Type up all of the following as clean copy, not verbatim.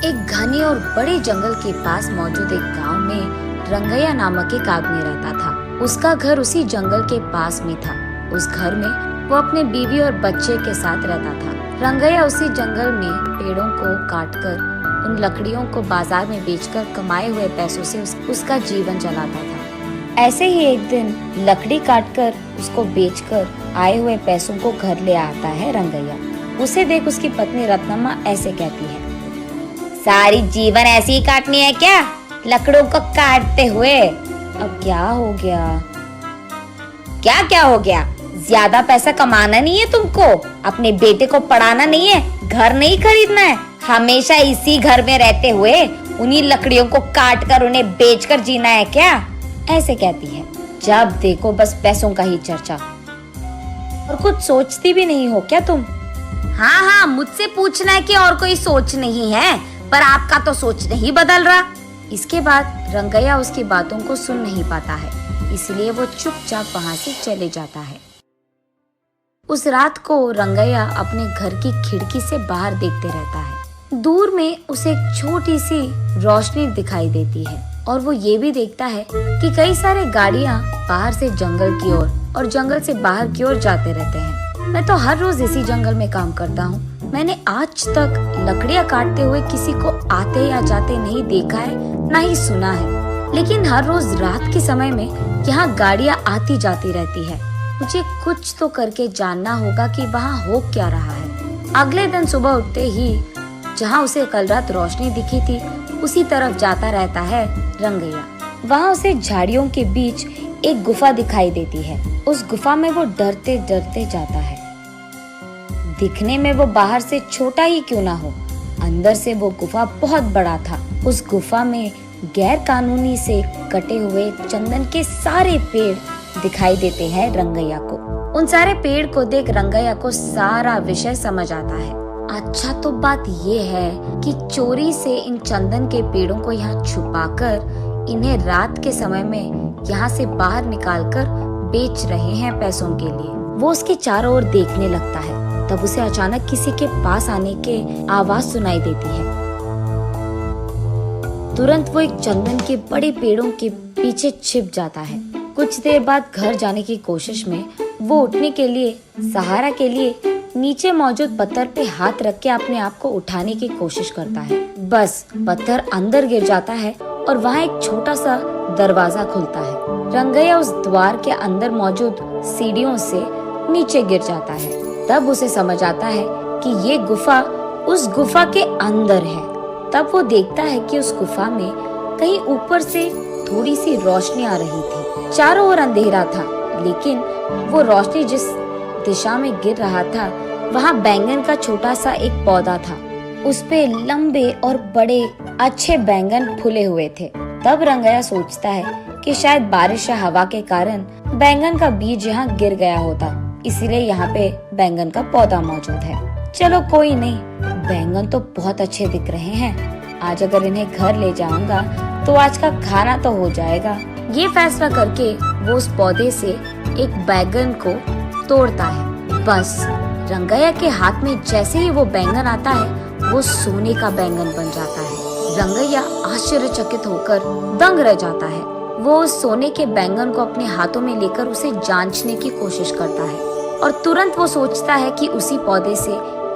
एक घने और बड़े जंगल के पास मौजूद एक गांव में रंगैया नामक एक आदमी रहता था। उसका घर उसी जंगल के पास में था। उस घर में वो अपने बीवी और बच्चे के साथ रहता था। रंगैया उसी जंगल में पेड़ों को काटकर उन लकड़ियों को बाजार में बेचकर कमाए हुए पैसों से उसका जीवन चलाता था। ऐसे ही एक दिन लकड़ी काटकर उसको बेचकर आए हुए पैसों को घर ले आता है रंगैया। उसे देख उसकी पत्नी रत्नम्मा ऐसे कहती है, सारी जीवन ऐसे ही काटनी है क्या, लकड़ों को काटते हुए? अब क्या हो गया? क्या क्या हो गया? ज्यादा पैसा कमाना नहीं है तुमको, अपने बेटे को पढ़ाना नहीं है, घर नहीं खरीदना है, हमेशा इसी घर में रहते हुए उन्हीं लकड़ियों को काट कर उन्हें बेचकर जीना है क्या? ऐसे कहती है। जब देखो बस पैसों का ही चर्चा, और कुछ सोचती भी नहीं हो क्या तुम? हाँ, मुझसे पूछना है कि और कोई सोच नहीं है, पर आपका तो सोच नहीं बदल रहा। इसके बाद रंगैया उसकी बातों को सुन नहीं पाता है, इसलिए वो चुपचाप वहाँ से चले जाता है। उस रात को रंगैया अपने घर की खिड़की से बाहर देखते रहता है। दूर में उसे एक छोटी सी रोशनी दिखाई देती है और वो ये भी देखता है कि कई सारे गाड़ियाँ बाहर से जंगल की ओर और जंगल से बाहर की ओर जाते रहते हैं। मैं तो हर रोज इसी जंगल में काम करता हूँ। मैंने आज तक लकड़ियाँ काटते हुए किसी को आते या जाते नहीं देखा है, ना ही सुना है। लेकिन हर रोज रात के समय में यहाँ गाड़ियाँ आती जाती रहती है। मुझे कुछ तो करके जानना होगा कि वहाँ हो क्या रहा है। अगले दिन सुबह उठते ही जहाँ उसे कल रात रोशनी दिखी थी, उसी तरफ जाता रहता है रंगैया। वहाँ उसे झाड़ियों के बीच एक गुफा दिखाई देती है। उस गुफा में वो डरते डरते जाता है। दिखने में वो बाहर से छोटा ही क्यों ना हो, अंदर से वो गुफा बहुत बड़ा था। उस गुफा में गैर कानूनी से कटे हुए चंदन के सारे पेड़ दिखाई देते हैं रंगैया को। उन सारे पेड़ को देख रंगैया को सारा विषय समझ आता है। अच्छा, तो बात ये है कि चोरी से इन चंदन के पेड़ों को यहाँ छुपाकर इन्हें रात के समय में यहाँ से बाहर निकालकर बेच रहे हैं पैसों के लिए। वो उसके चारों ओर देखने लगता है। तब उसे अचानक किसी के पास आने के आवाज सुनाई देती है। तुरंत वो एक चंदन के बड़े पेड़ों के पीछे छिप जाता है। कुछ देर बाद घर जाने की कोशिश में वो उठने के लिए सहारा के लिए नीचे मौजूद पत्थर पे हाथ रख के अपने आप को उठाने की कोशिश करता है। बस पत्थर अंदर गिर जाता है और वहाँ एक छोटा सा दरवाजा खुलता है। रंगैया उस द्वार के अंदर मौजूद सीढ़ियों से नीचे गिर जाता है। तब उसे समझ आता है कि ये गुफा उस गुफा के अंदर है। तब वो देखता है कि उस गुफा में कहीं ऊपर से थोड़ी सी रोशनी आ रही थी। चारों ओर अंधेरा था, लेकिन वो रोशनी जिस दिशा में गिर रहा था वहाँ बैंगन का छोटा सा एक पौधा था। उस पे लंबे और बड़े अच्छे बैंगन फूले हुए थे। तब रंगैया सोचता है कि शायद बारिश या हवा के कारण बैंगन का बीज यहाँ गिर गया होता, इसीलिए यहाँ पे बैंगन का पौधा मौजूद है। चलो कोई नहीं, बैंगन तो बहुत अच्छे दिख रहे हैं, आज अगर इन्हें घर ले जाऊंगा तो आज का खाना तो हो जाएगा। ये फैसला करके वो उस पौधे से एक बैंगन को तोड़ता है। बस रंगैया के हाथ में जैसे ही वो बैंगन आता है, वो सोने का बैंगन बन जाता है। रंगैया आश्चर्यचकित होकर दंग रह जाता है। वो उस सोने के बैंगन को अपने हाथों में लेकर उसे जांचने की कोशिश करता है और तुरंत वो सोचता है कि उसी पौधे से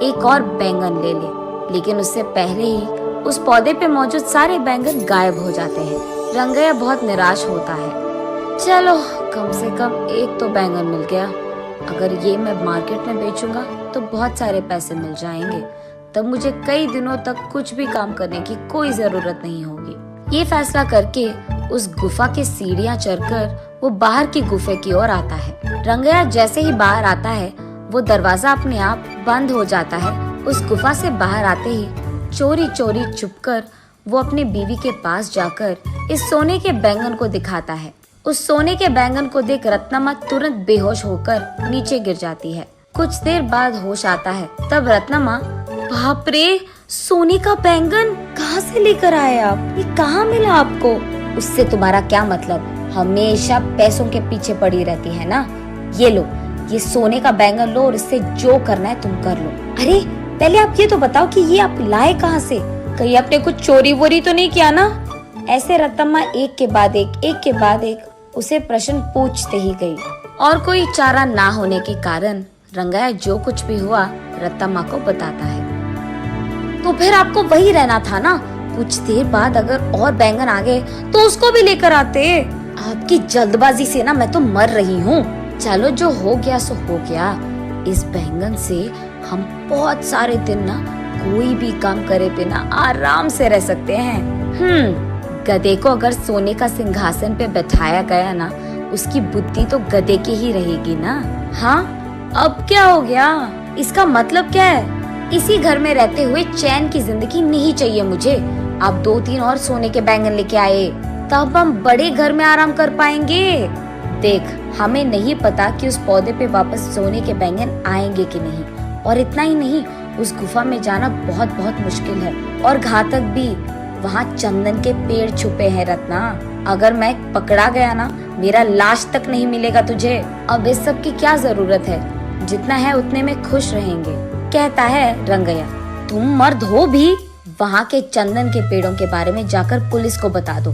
एक और बैंगन ले ले, लेकिन उससे पहले ही उस पौधे पे मौजूद सारे बैंगन गायब हो जाते हैं। रंगैया बहुत निराश होता है। चलो कम से कम एक तो बैंगन मिल गया, अगर ये मैं मार्केट में बेचूंगा तो बहुत सारे पैसे मिल जाएंगे, तब मुझे कई दिनों तक कुछ भी काम करने की कोई जरूरत नहीं होगी। ये फैसला करके उस गुफा की सीढ़ियां चढ़कर वो बाहर की गुफे की ओर आता है। रंगैया जैसे ही बाहर आता है, वो दरवाजा अपने आप बंद हो जाता है। उस गुफा से बाहर आते ही चोरी चोरी छुपकर वो अपने बीवी के पास जाकर इस सोने के बैंगन को दिखाता है। उस सोने के बैंगन को देख रत्नम्मा तुरंत बेहोश होकर नीचे गिर जाती है। कुछ देर बाद होश आता है। तब रत्नम्मा, बाप रे, सोने का बैंगन कहाँ से लेकर आए आप? ये कहाँ मिला आपको? उससे तुम्हारा क्या मतलब? हमेशा पैसों के पीछे पड़ी रहती है ना। ये लो, ये सोने का बैंगन लो और इससे जो करना है तुम कर लो। अरे पहले आप ये तो बताओ कि ये आप लाए कहाँ से? कहीं आपने कुछ चोरी वोरी तो नहीं किया ना? ऐसे रत्तम्मा एक के बाद एक उसे प्रश्न पूछते ही गई और कोई चारा ना होने के कारण रंगैया जो कुछ भी हुआ रत्तम्मा को बताता है। तो फिर आपको वही रहना था ना? कुछ देर बाद अगर और बैंगन आ गए तो उसको भी लेकर आते। आपकी जल्दबाजी से ना मैं तो मर रही हूँ। चलो जो हो गया सो हो गया। इस बैंगन से हम बहुत सारे दिन ना कोई भी काम करे बिना आराम से रह सकते हैं। गधे को अगर सोने का सिंहासन पे बैठाया गया ना, उसकी बुद्धि तो गधे की ही रहेगी ना। हाँ, अब क्या हो गया? इसका मतलब क्या है? इसी घर में रहते हुए चैन की जिंदगी नहीं चाहिए मुझे। आप 2-3 और सोने के बैंगन लेके आए, तब हम बड़े घर में आराम कर पाएंगे। देख, हमें नहीं पता कि उस पौधे पे वापस सोने के बैंगन आएंगे कि नहीं, और इतना ही नहीं, उस गुफा में जाना बहुत बहुत मुश्किल है और घातक भी। वहाँ चंदन के पेड़ छुपे हैं रत्ना। अगर मैं पकड़ा गया ना, मेरा लाश तक नहीं मिलेगा तुझे। अब इस सब की क्या जरूरत है? जितना है उतने में खुश रहेंगे, कहता है रंगैया। तुम मर्द हो भी? वहाँ के चंदन के पेड़ों के बारे में जाकर पुलिस को बता दो।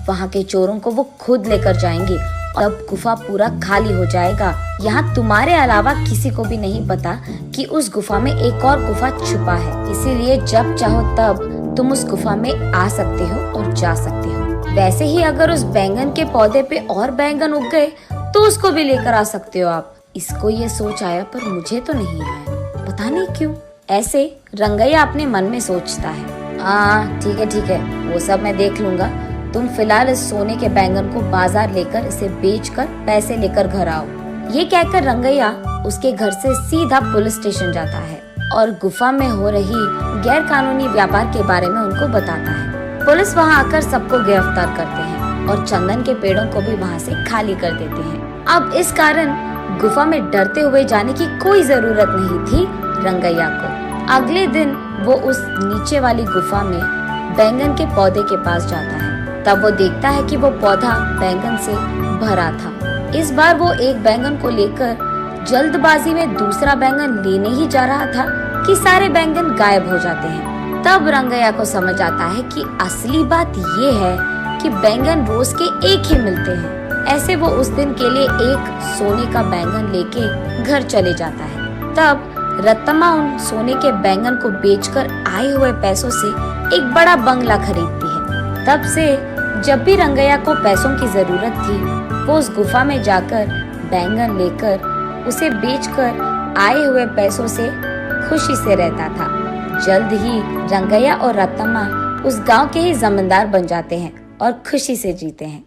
वहाँ के चोरों को वो खुद लेकर जाएंगे। अब गुफा पूरा खाली हो जाएगा। यहाँ तुम्हारे अलावा किसी को भी नहीं पता कि उस गुफा में एक और गुफा छुपा है। इसीलिए जब चाहो तब तुम उस गुफा में आ सकते हो और जा सकते हो। वैसे ही अगर उस बैंगन के पौधे पे और बैंगन उग गए तो उसको भी लेकर आ सकते हो आप। इसको ये सोच आया पर मुझे तो नहीं आया, पता नहीं क्यों। ऐसे रंगैया अपने मन में सोचता है। ठीक है, वो सब मैं देख लूंगा। तुम फिलहाल इस सोने के बैंगन को बाजार लेकर इसे बेचकर पैसे लेकर घर आओ। ये कहकर रंगैया उसके घर से सीधा पुलिस स्टेशन जाता है और गुफा में हो रही गैर कानूनी व्यापार के बारे में उनको बताता है। पुलिस वहाँ आकर सबको गिरफ्तार करते हैं और चंदन के पेड़ों को भी वहाँ से खाली कर देते हैं। अब इस कारण गुफा में डरते हुए जाने की कोई जरूरत नहीं थी रंगैया को। अगले दिन वो उस नीचे वाली गुफा में बैंगन के पौधे के पास जाता है। तब वो देखता है कि वो पौधा बैंगन से भरा था। इस बार वो एक बैंगन को लेकर जल्दबाजी में दूसरा बैंगन लेने ही जा रहा था कि सारे बैंगन गायब हो जाते हैं। तब रंगैया को समझ आता है कि असली बात ये है कि बैंगन रोज के एक ही मिलते हैं। ऐसे वो उस दिन के लिए एक सोने का बैंगन लेके घर चले जाता है। तब रत्तम्मा उन सोने के बैंगन को बेचकर आए हुए पैसों से एक बड़ा बंगला खरीदती है। तब से जब भी रंगैया को पैसों की जरूरत थी, वो उस गुफा में जाकर बैंगन लेकर उसे बेचकर आए हुए पैसों से खुशी से रहता था। जल्द ही रंगैया और रत्तम्मा उस गांव के ही जमींदार बन जाते हैं और खुशी से जीते हैं।